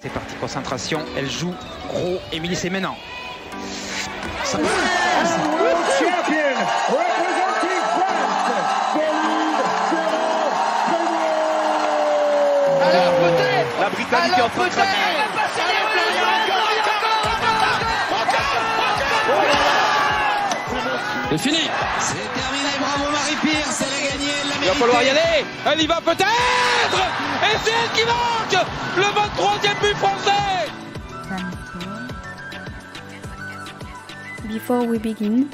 C'est parti, concentration, elle joue gros. Émilie, c'est maintenant. Ça... Alors peut-être la Britannique est en train de c'est fini. C'est terminé, bravo Marie-Pierce, elle a gagné, elle l'a mérité. Il va falloir y aller, elle y va peut-être. Et c'est elle qui marque le 23e but français. Before we begin,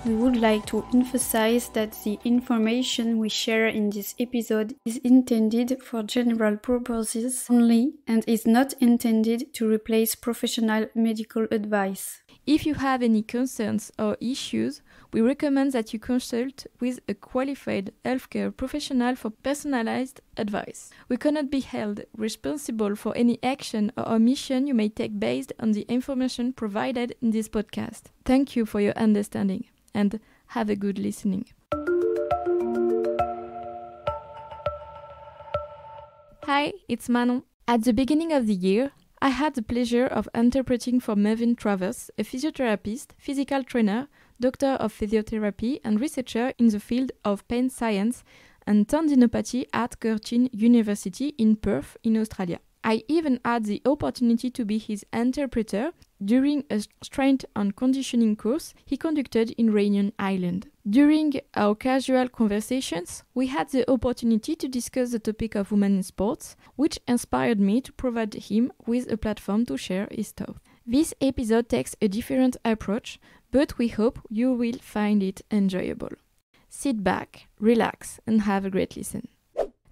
we would like to emphasize that the information we share in this episode is intended for general purposes only and is not intended to replace professional medical advice. If you have any concerns or issues, we recommend that you consult with a qualified healthcare professional for personalized advice. We cannot be held responsible for any action or omission you may take based on the information provided in this podcast. Thank you for your understanding and have a good listening. Hi, it's Manon. At the beginning of the year, I had the pleasure of interpreting for Mervyn Travers, a physiotherapist, physical trainer, doctor of physiotherapy and researcher in the field of pain science and tendinopathy at Curtin University in Perth, in Australia. I even had the opportunity to be his interpreter during a strength and conditioning course he conducted in Réunion Island. During our casual conversations, we had the opportunity to discuss the topic of women in sports, which inspired me to provide him with a platform to share his thoughts. This episode takes a different approach, but we hope you will find it enjoyable. Sit back, relax, and have a great listen.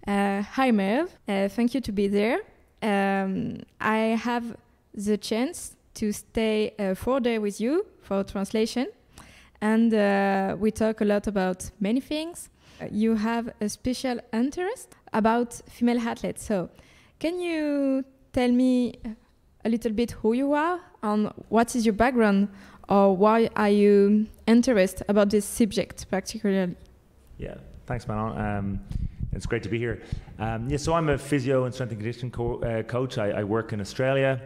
Hi Merv, thank you to be there. I have the chance to stay 4 days with you for translation, and we talk a lot about many things. You have a special interest about female athletes, so can you tell me a little bit who you are and what is your background, or why are you interested about this subject particularly? Yeah, thanks Manon. It's great to be here. So I'm a physio and strength and conditioning coach. I work in Australia.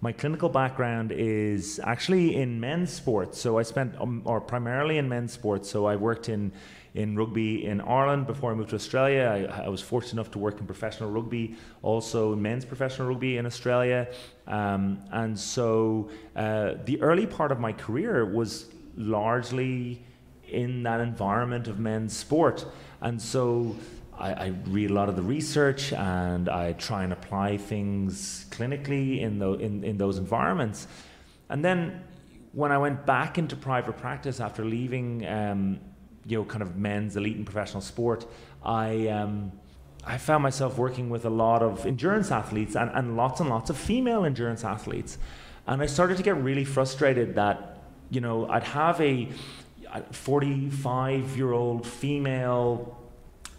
My clinical background is actually in men's sports. So I spent, or primarily in men's sports. So I worked in rugby in Ireland before I moved to Australia. I was fortunate enough to work in professional rugby, also men's professional rugby in Australia. And so the early part of my career was largely in that environment of men's sport. And so I read a lot of the research and I try and apply things clinically in those environments. And then when I went back into private practice after leaving kind of men's elite and professional sport, I found myself working with a lot of endurance athletes and lots of female endurance athletes. And I started to get really frustrated that, I'd have a 45-year-old female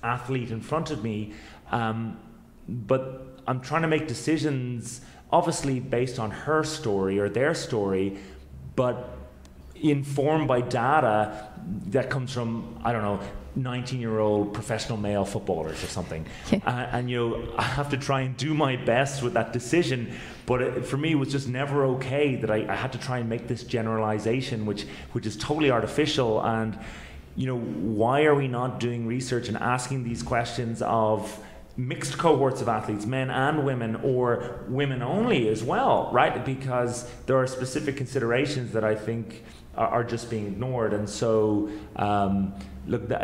athlete in front of me, but I'm trying to make decisions obviously based on her story or their story, but informed by data that comes from, 19-year-old professional male footballers or something. And I have to try and do my best with that decision, but for me it was just never okay that I had to try and make this generalization which is totally artificial. And why are we not doing research and asking these questions of mixed cohorts of athletes, men and women, or women only as well, right? Because there are specific considerations that I think are just being ignored. And so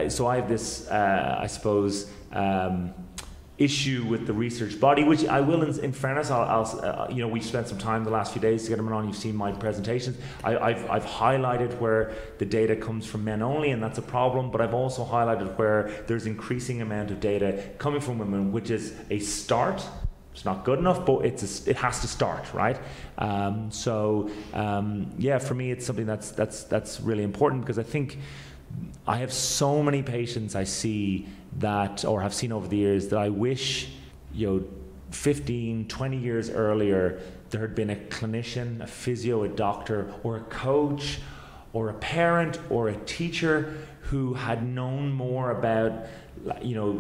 so I have this issue with the research body, which I will, in fairness, I'll we've spent some time the last few days to get them on. You've seen my presentations. I've highlighted where the data comes from men only, and that's a problem. But I've also highlighted where there's increasing amount of data coming from women, which is a start. It's not good enough, but it has to start, right? For me, it's something that's really important, because I think I have so many patients I see that, or have seen over the years, that I wish 15, 20 years earlier there had been a clinician, a physio, a doctor, or a coach, or a parent, or a teacher who had known more about, you know,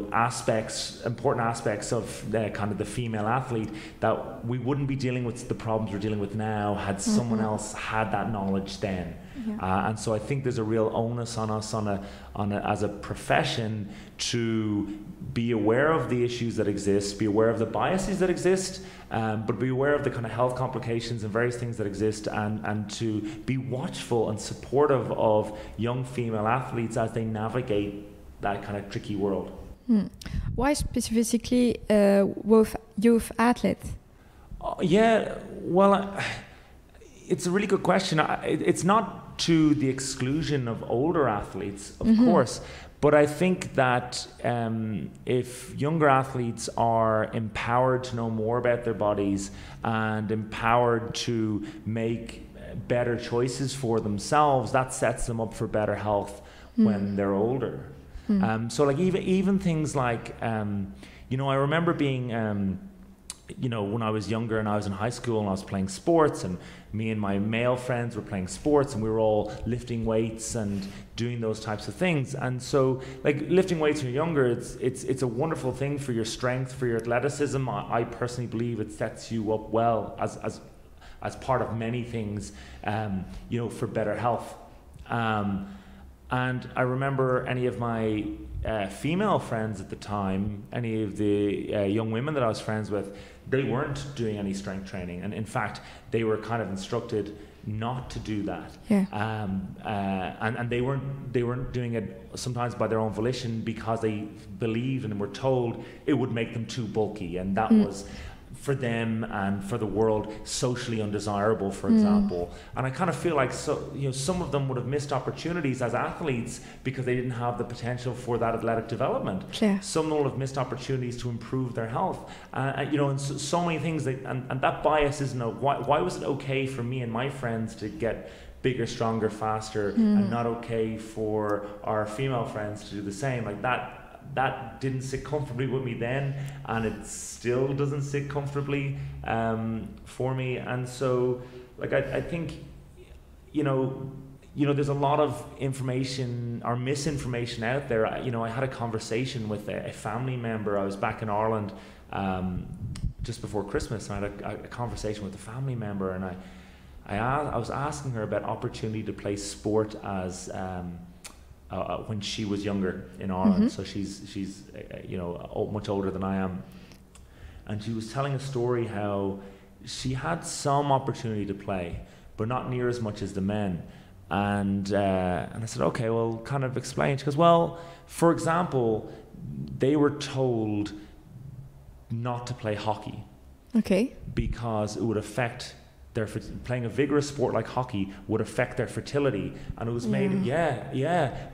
important aspects of the kind of the female athlete, that we wouldn't be dealing with the problems we're dealing with now had someone else had that knowledge then. And so I think there's a real onus on us as a profession to be aware of the issues that exist, be aware of the biases that exist, but be aware of the kind of health complications and various things that exist, and to be watchful and supportive of young female athletes as they navigate that kind of tricky world. Why specifically with youth athletes? It's a really good question. It's not to the exclusion of older athletes, of course, but I think that if younger athletes are empowered to know more about their bodies and empowered to make better choices for themselves, that sets them up for better health when they're older. So like even things like, you know, I remember being, you know, when I was younger and I was in high school and I was playing sports, and me and my male friends were playing sports, and we were all lifting weights and doing those types of things. And so like lifting weights when you're younger, it's a wonderful thing for your strength, for your athleticism. I personally believe it sets you up well as part of many things, you know, for better health. And I remember any of my female friends at the time, any of the young women that I was friends with, they weren't doing any strength training, and in fact they were kind of instructed not to do that. And they weren't doing it sometimes by their own volition, because they believed and were told it would make them too bulky, and that was for them and for the world socially undesirable, for example. And I kind of feel like, so, you know, some of them would have missed opportunities as athletes because they didn't have the potential for that athletic development. Some will have missed opportunities to improve their health, you know, and so many things that, and that bias isn't why was it okay for me and my friends to get bigger, stronger, faster, and not okay for our female friends to do the same? Like that didn't sit comfortably with me then, and it still doesn't sit comfortably for me. And so, like, I think, you know, there's a lot of information or misinformation out there. You know, I had a conversation with a family member. I was back in Ireland just before Christmas, and I had a conversation with a family member, and I was asking her about opportunity to play sport as when she was younger in Ireland. So she's you know, much older than I am, and she was telling a story how she had some opportunity to play, but not near as much as the men. And I said, okay, well, kind of explain. She goes, well, for example, they were told not to play hockey, because it would affect playing a vigorous sport like hockey would affect their fertility, and it was made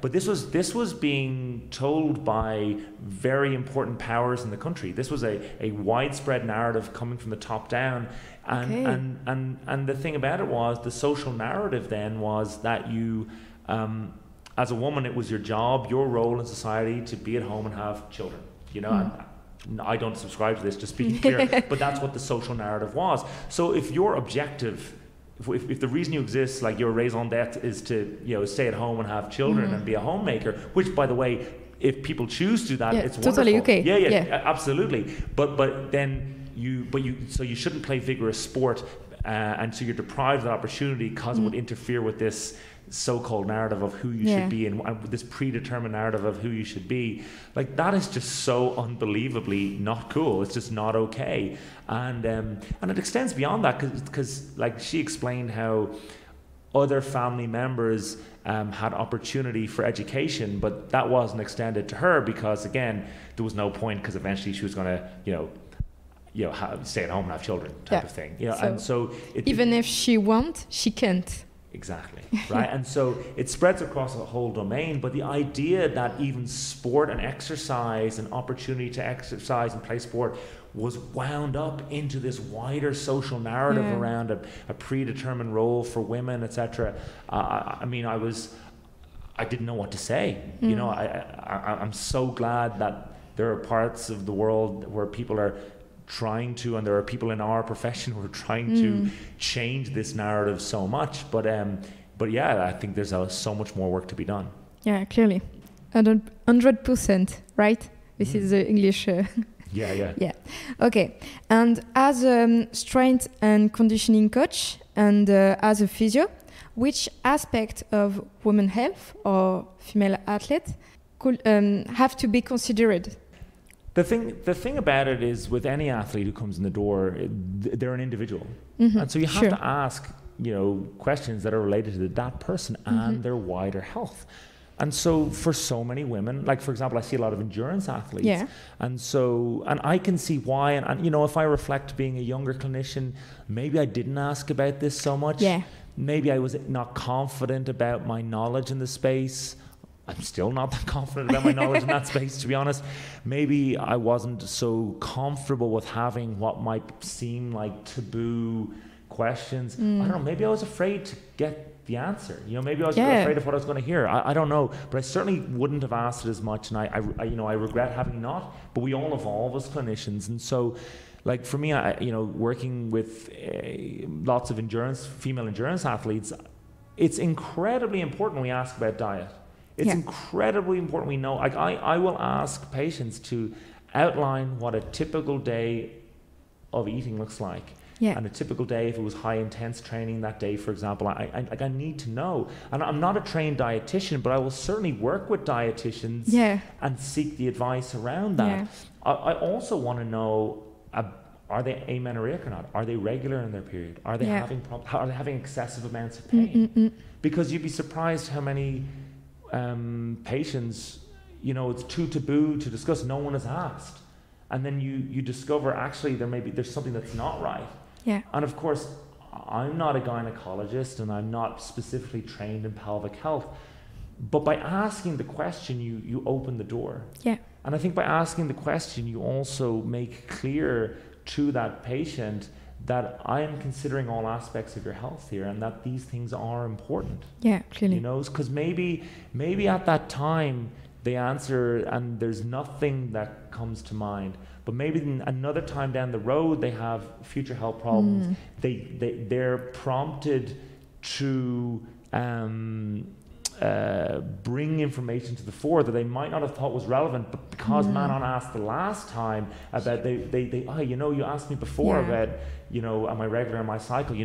but this was being told by very important powers in the country. This was a widespread narrative coming from the top down, and the thing about it was, the social narrative then was that you, as a woman, it was your job, your role in society, to be at home and have children, you know. And I don't subscribe to this, just being clear, but that's what the social narrative was. So if your objective, if the reason you exist, like your raison d'etre, is to, you know, stay at home and have children and be a homemaker, which, by the way, if people choose to do that, it's totally wonderful. Yeah, absolutely. But then so you shouldn't play vigorous sport, and so you're deprived of the opportunity because it would interfere with this so-called narrative of who you should be, and this predetermined narrative of who you should be. Like, that is just so unbelievably not cool. It's just not okay. And it extends beyond that, because like, she explained how other family members had opportunity for education, but that wasn't extended to her, because again, there was no point, because eventually she was going to, you know, stay at home and have children type of thing. You know, and so even if she wants, she can't. Exactly, right? And so it spreads across a whole domain, but the idea that even sport and exercise and opportunity to exercise and play sport was wound up into this wider social narrative around a predetermined role for women, etc. I mean, I didn't know what to say. You know, I'm so glad that there are parts of the world where people are trying to, and there are people in our profession who are trying to change this narrative so much, but yeah, I think there's so much more work to be done. Yeah, clearly. 100%, right? This is the English. Yeah. Okay. And as a strength and conditioning coach and as a physio, which aspect of women health or female athlete could have to be considered? The thing about it is, with any athlete who comes in the door, they're an individual, and so you have to ask, questions that are related to that person and their wider health. And so for so many women, like for example, I see a lot of endurance athletes, and I can see why. And if I reflect being a younger clinician, maybe I didn't ask about this so much. Yeah. Maybe I was not confident about my knowledge in the space. I'm still not that confident about my knowledge in that space, to be honest. Maybe I wasn't so comfortable with having what might seem like taboo questions. I don't know. Maybe I was afraid to get the answer. Maybe I was afraid of what I was going to hear. I don't know, but I certainly wouldn't have asked it as much. And I regret having not. But we all evolve as clinicians, and so, like for me, working with lots of female endurance athletes, it's incredibly important we ask about diet. It's incredibly important we know. Like I will ask patients to outline what a typical day of eating looks like. Yeah. And a typical day, if it was high intense training that day, for example, I need to know. And I'm not a trained dietitian, but I will certainly work with dietitians and seek the advice around that. Yeah. I also want to know, are they amenorrheic or not? Are they regular in their period? Are they having excessive amounts of pain? Because you'd be surprised how many patients, it's too taboo to discuss. No one has asked. And then you discover actually there's something that's not right. Yeah. And of course, I'm not a gynecologist and I'm not specifically trained in pelvic health, but by asking the question, you open the door. Yeah. And I think by asking the question, you also make clear to that patient that I am considering all aspects of your health here and that these things are important. Yeah, clearly. Because maybe at that time they answer and there's nothing that comes to mind. But maybe another time down the road they have future health problems. They're prompted to bring information to the fore that they might not have thought was relevant, but because Manon asked the last time about you asked me before about am I regular in my cycle?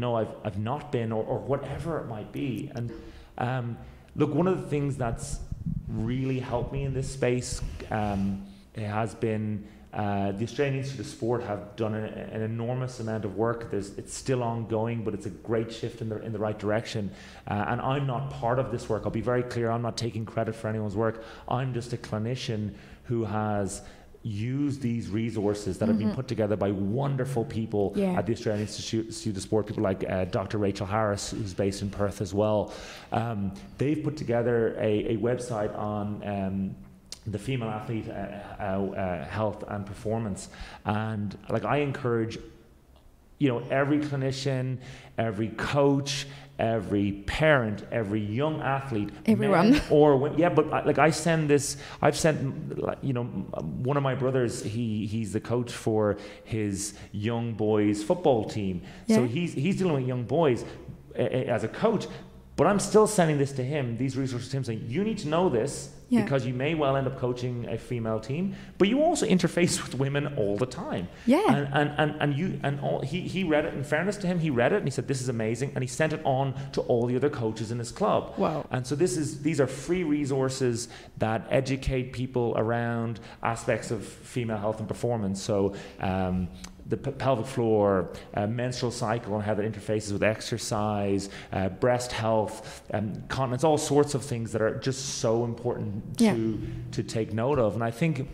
I've not been, or whatever it might be. And look, one of the things that's really helped me in this space it has been the Australian Institute of Sport have done an enormous amount of work. It's still ongoing, but it's a great shift in the right direction. And I'm not part of this work. I'll be very clear. I'm not taking credit for anyone's work. I'm just a clinician who has used these resources that have been put together by wonderful people at the Australian Institute of Sport, people like Dr. Rachel Harris, who's based in Perth as well. They've put together a website on the female athlete health and performance, and I encourage every clinician, every coach, every parent, every young athlete, everyone, I send this. I've sent one of my brothers. He's the coach for his young boys football team, so he's dealing with young boys as a coach. But I'm still sending this to him, these resources to him, saying, you need to know this because you may well end up coaching a female team, but you also interface with women all the time. Yeah. He read it. In fairness to him, he read it and he said, this is amazing, and he sent it on to all the other coaches in his club. Wow. And so these are free resources that educate people around aspects of female health and performance. So the pelvic floor, menstrual cycle and how that interfaces with exercise, breast health, continence, all sorts of things that are just so important to take note of. And I think,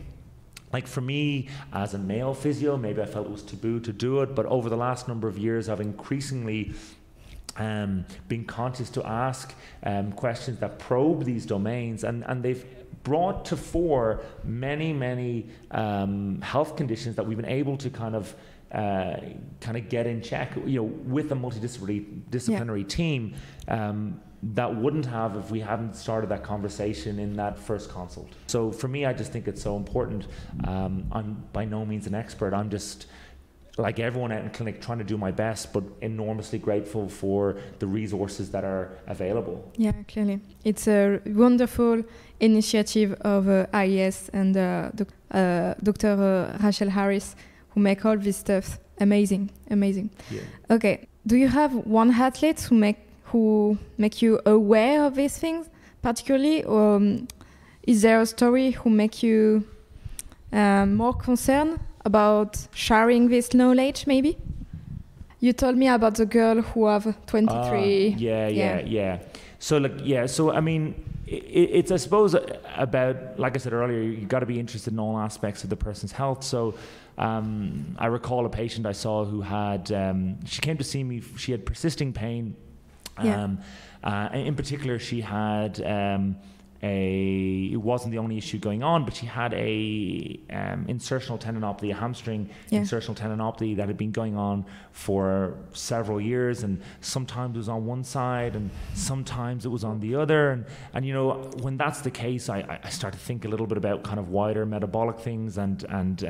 for me as a male physio, maybe I felt it was taboo to do it, but over the last number of years I've increasingly been conscious to ask questions that probe these domains, and they've brought to fore many health conditions that we've been able to kind of get in check, with a multidisciplinary team that wouldn't have if we hadn't started that conversation in that first consult. So for me, I just think it's so important. I'm by no means an expert. like everyone out in clinic, trying to do my best, but enormously grateful for the resources that are available. Yeah, clearly. It's a wonderful initiative of IES and Dr. Rachel Harris, who make all this stuff amazing. Yeah. Okay. Do you have one athlete who make you aware of these things particularly, or is there a story who make you more concerned about sharing this knowledge? Maybe you told me about the girl who have 23. Yeah. So I mean, it's I suppose about, like I said earlier, you got to be interested in all aspects of the person's health. So I recall a patient I saw who had she came to see me. She had persisting pain. In particular, she had it wasn't the only issue going on, but she had a insertional tendinopathy, a hamstring insertional tendinopathy that had been going on for several years, and sometimes it was on one side and sometimes it was on the other, and you know, when that's the case, I start to think a little bit about kind of wider metabolic things and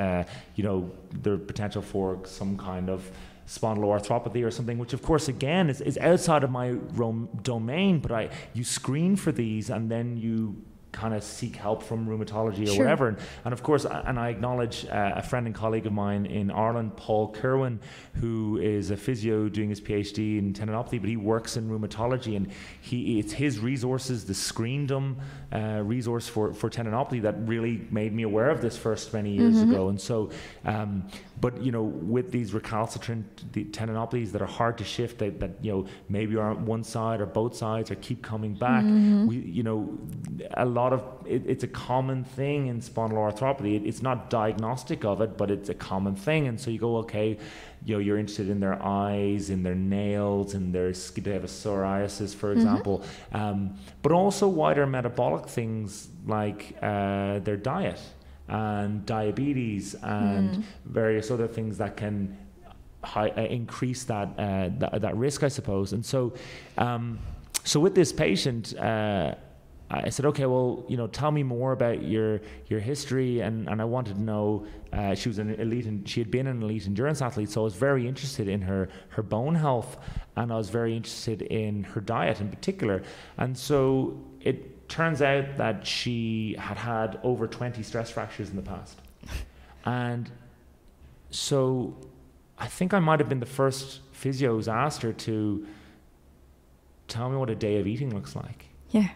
you know, the potential for some kind of spondyloarthropathy or something, which of course again is outside of my domain, but you screen for these and then you kind of seek help from rheumatology or whatever, and of course, and I acknowledge a friend and colleague of mine in Ireland, Paul Kerwin, who is a physio doing his PhD in tendinopathy, but he works in rheumatology, and it's his resources, the Screendom resource for tendinopathy, that really made me aware of this first many years ago. And so but you know, with these recalcitrant tendinopathies that are hard to shift, that you know, maybe are on one side or both sides or keep coming back, we, you know, a lot of it's a common thing in spondyloarthropathy. It's not diagnostic of it, but it's a common thing. And so you go, okay, you know, you're interested in their eyes, in their nails, in their they have a psoriasis, for example, but also wider metabolic things like their diet and diabetes and various other things that can increase that risk, I suppose. And so so with this patient, I said, okay, well, you know, tell me more about your history, and I wanted to know. She was she had been an elite endurance athlete, so I was very interested in her bone health, and I was very interested in her diet in particular. And so it turns out that she had over 20 stress fractures in the past, and so I think I might have been the first physio who's asked her to tell me what a day of eating looks like. Yeah.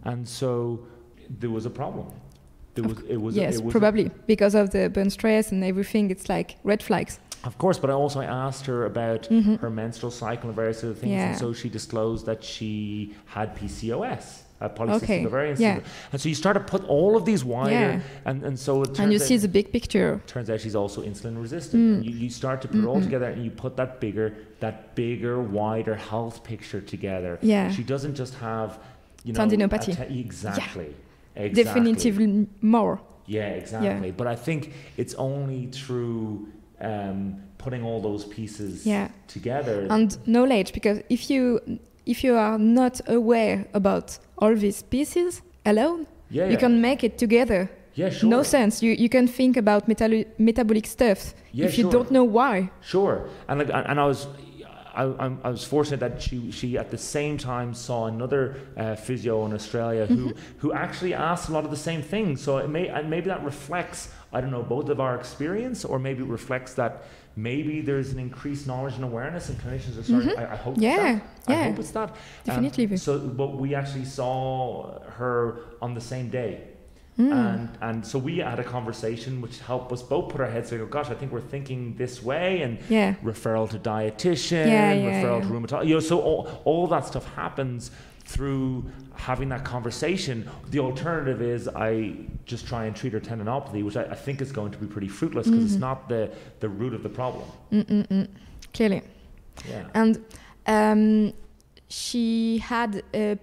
And so there was a problem. Probably because of the bone stress and everything. It's like red flags. Of course, but I asked her about her menstrual cycle and various other things, and so she disclosed that she had PCOS, polycystic ovarian syndrome. And so you start to put all of these wider, and so it turns and you see the big picture. Turns out she's also insulin resistant. And you start to put it all together, and you put that bigger, wider health picture together. Yeah. She doesn't just have, you know, tendinopathy. Exactly. Definitively more. Yeah, exactly. But I think it's only through putting all those pieces together and knowledge, because if you are not aware about all these pieces alone, you can make it together. Yeah, sure. No sense. You can think about metabolic stuff if you don't know why. Sure. And like, and I was fortunate that she at the same time saw another physio in Australia who actually asked a lot of the same things. So maybe that reflects, I don't know, both of our experience, or maybe it reflects that maybe there's an increased knowledge and awareness, and clinicians are starting. I hope it's that. I hope it's that. Definitely. But we actually saw her on the same day. And so we had a conversation which helped us both put our heads together. Gosh, I think we're thinking this way, and referral to dietitian, referral to rheumatologist. You know, so all that stuff happens through having that conversation. The alternative is I just try and treat her tendinopathy, which I think is going to be pretty fruitless, because it's not the root of the problem. Clearly. Yeah. And she had a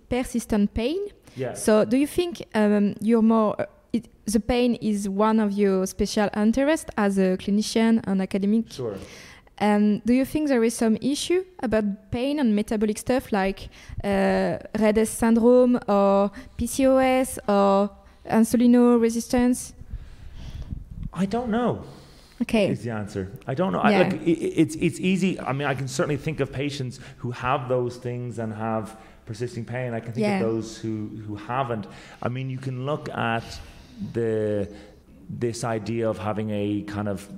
persistent pain. Yeah. So do you think you're more the pain is one of your special interests as a clinician and academic? Sure. Do you think there is some issue about pain and metabolic stuff like Rett syndrome or PCOS or insulino resistance? I don't know. Okay. Is the answer. I don't know. Yeah. It's easy. I mean, I can certainly think of patients who have those things and have persisting pain. I can think of those who haven't. I mean, you can look at this idea of having a kind of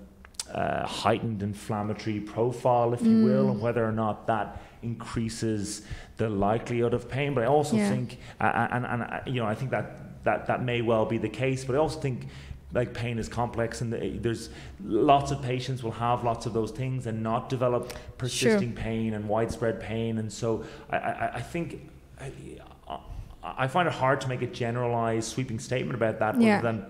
heightened inflammatory profile, if you will, and whether or not that increases the likelihood of pain. But I also think, and I think that may well be the case. But I also think, like, pain is complex, and there's lots of patients will have lots of those things and not develop persisting pain and widespread pain. And so I think I find it hard to make a generalized, sweeping statement about that, other than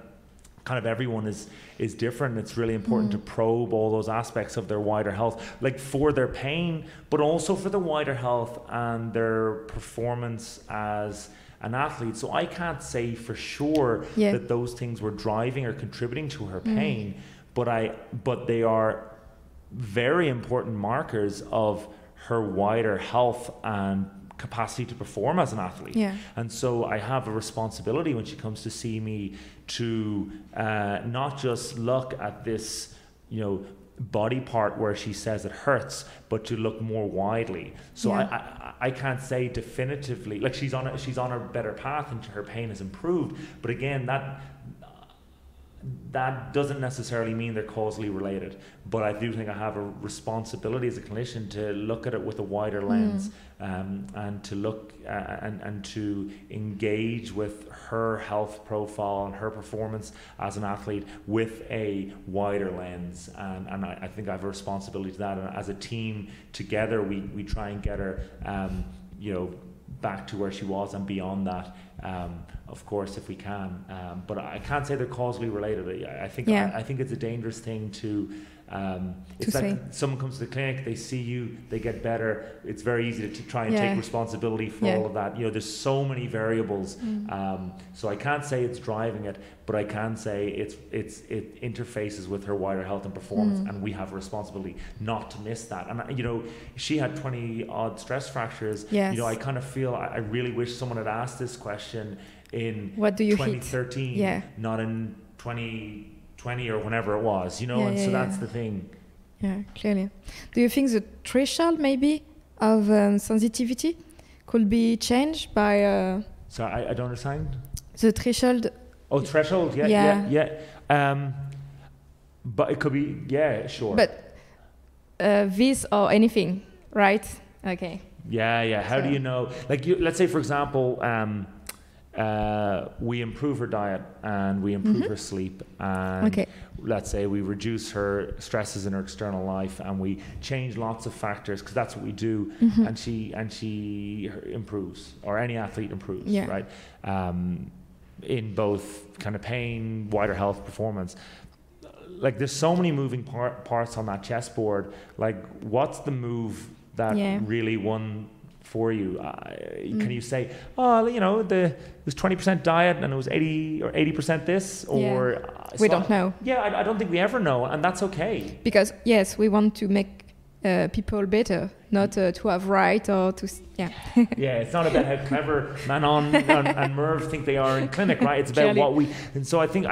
kind of everyone is different. It's really important to probe all those aspects of their wider health, like for their pain, but also for the wider health and their performance as an athlete. So I can't say for sure that those things were driving or contributing to her pain, but they are very important markers of her wider health and capacity to perform as an athlete. And so I have a responsibility when she comes to see me to not just look at this, body part where she says it hurts, but to look more widely. So I can't say definitively, like, she's on a better path and her pain has improved, but again, that doesn't necessarily mean they're causally related. But I do think I have a responsibility as a clinician to look at it with a wider lens, and to look and to engage with her health profile and her performance as an athlete with a wider lens. And I think I have a responsibility to that. And as a team together, we try and get her, back to where she was and beyond that, of course, if we can. But I can't say they're causally related. I think it's a dangerous thing to. It's like someone comes to the clinic, they see you, they get better. It's very easy to try and take responsibility for all of that. There's so many variables. So I can't say it's driving it, but I can say it interfaces with her wider health and performance, and we have a responsibility not to miss that. And she had 20 odd stress fractures. I kind of feel I really wish someone had asked this question in 2013, not in 2020 or whenever it was, so that's the thing. Yeah, clearly. Do you think the threshold maybe of sensitivity could be changed by... Sorry, I don't understand. The threshold... Oh, threshold, yeah. But it could be, sure. But this or anything, right? Okay. Yeah. How do you know? Like, let's say, for example, we improve her diet and we improve her sleep, and let's say we reduce her stresses in her external life and we change lots of factors, because that's what we do, and she improves, or any athlete improves, right? In both kind of pain, wider health, performance. Like, there's so many moving parts on that chessboard. Like, what's the move that really won for you? Can you say, it was 20% diet and it was 80% this, or we don't know. I don't think we ever know, and that's okay. Because we want to make people better, not to have right or to it's not about how clever Manon and Merv think they are in clinic, right? It's about what we. And so I think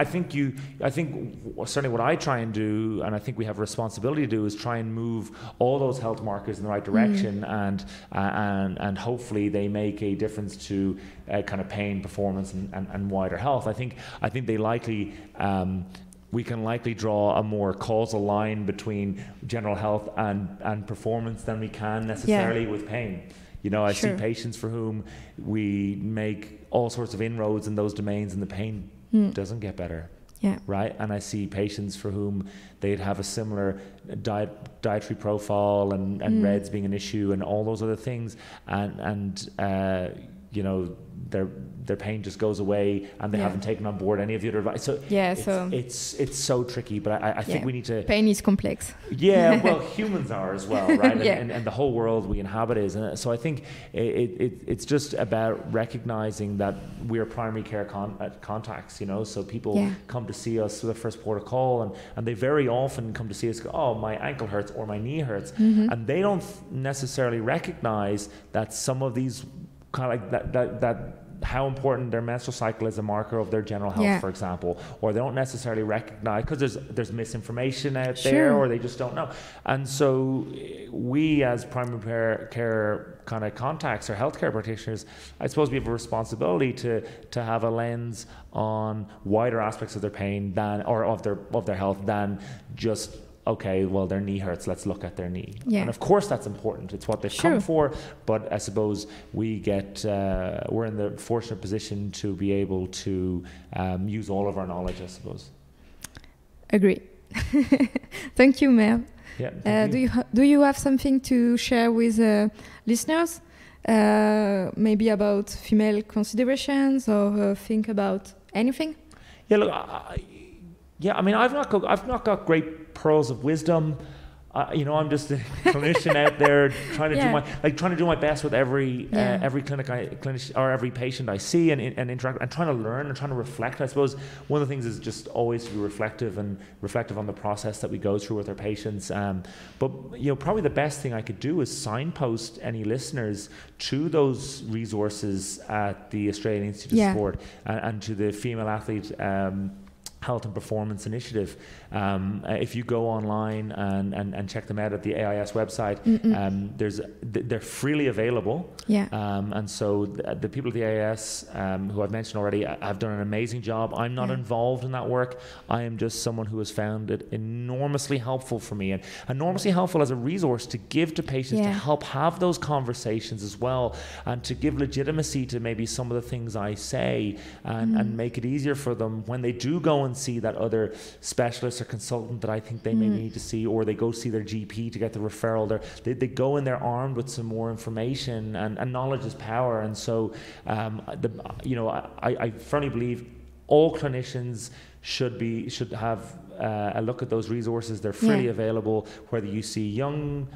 certainly what I try and do, and I think we have a responsibility to do, is try and move all those health markers in the right direction, and hopefully they make a difference to kind of pain, performance, and wider health. I think they likely. We can likely draw a more causal line between general health and performance than we can necessarily with pain. I see patients for whom we make all sorts of inroads in those domains and the pain doesn't get better. Right? And I see patients for whom they'd have a similar dietary profile and REDS being an issue and all those other things, and their pain just goes away and they haven't taken on board any of the other advice. So it's so tricky, but I think we need to... Pain is complex. Yeah, well, humans are as well, right? And the whole world we inhabit is. And so I think it's just about recognizing that we're primary care contacts, so people come to see us with the first port of call, and they very often come to see us, go, oh, my ankle hurts or my knee hurts. And they don't necessarily recognize that some of these kind of like that how important their menstrual cycle is a marker of their general health, for example, or they don't necessarily recognize because there's misinformation out there, or they just don't know. And so we as primary care kind of contacts or healthcare practitioners, I suppose we have a responsibility to have a lens on wider aspects of their pain than, or of their health, than just, okay, well, their knee hurts, let's look at their knee. Yeah. And of course that's important. It's what they've come for. But I suppose we're in the fortunate position to be able to use all of our knowledge, I suppose. Agree. Thank you, Merv. Yeah, do you have something to share with listeners? Maybe about female considerations, or think about anything? Yeah, look, I mean, I've not got great pearls of wisdom. I'm just a clinician out there trying to do my best with every clinician or every patient I see and interact, and trying to learn and trying to reflect. I suppose one of the things is just always to be reflective on the process that we go through with our patients. But probably the best thing I could do is signpost any listeners to those resources at the Australian Institute of Sport and to the Female Athlete Health and Performance Initiative. If you go online and check them out at the AIS website, they're freely available. And so the people at the AIS, who I've mentioned already, have done an amazing job. I'm not involved in that work. I am just someone who has found it enormously helpful for me, and enormously helpful as a resource to give to patients to help have those conversations as well, and to give legitimacy to maybe some of the things I say, and make it easier for them when they do go and see that other specialist or consultant that I think they may need to see, or they go see their GP to get the referral. They go in there armed with some more information, and knowledge is power. And so I firmly believe all clinicians should have a look at those resources. They're freely available, whether you see young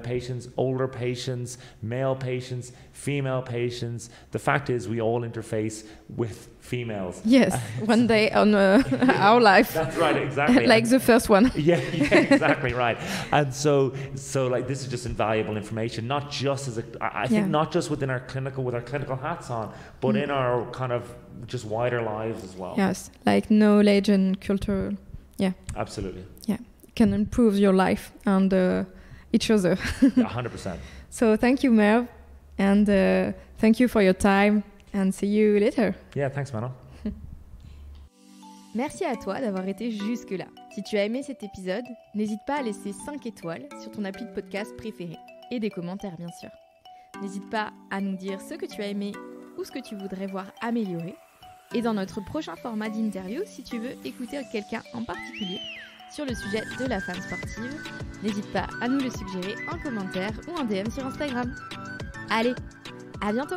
patients, older patients, male patients, female patients. The fact is, we all interface with females. Yes, one day on our life. That's right, exactly. Like the first one. Yeah, exactly right. And so like, this is just invaluable information, not just I think not just with our clinical hats on, but in our kind of just wider lives as well. Yes, like knowledge and culture. Yeah. Absolutely. Yeah. Can improve your life and each other. 100%. So thank you, Merv. And thank you for your time. And see you later. Yeah, thanks, Manon. Merci à toi d'avoir été jusque-là. Si tu as aimé cet épisode, n'hésite pas à laisser 5 étoiles sur ton appli de podcast préféré. Et des commentaires, bien sûr. N'hésite pas à nous dire ce que tu as aimé ou ce que tu voudrais voir améliorer. Et dans notre prochain format d'interview, si tu veux écouter quelqu'un en particulier sur le sujet de la femme sportive, n'hésite pas à nous le suggérer en commentaire ou en DM sur Instagram. Allez, à bientôt!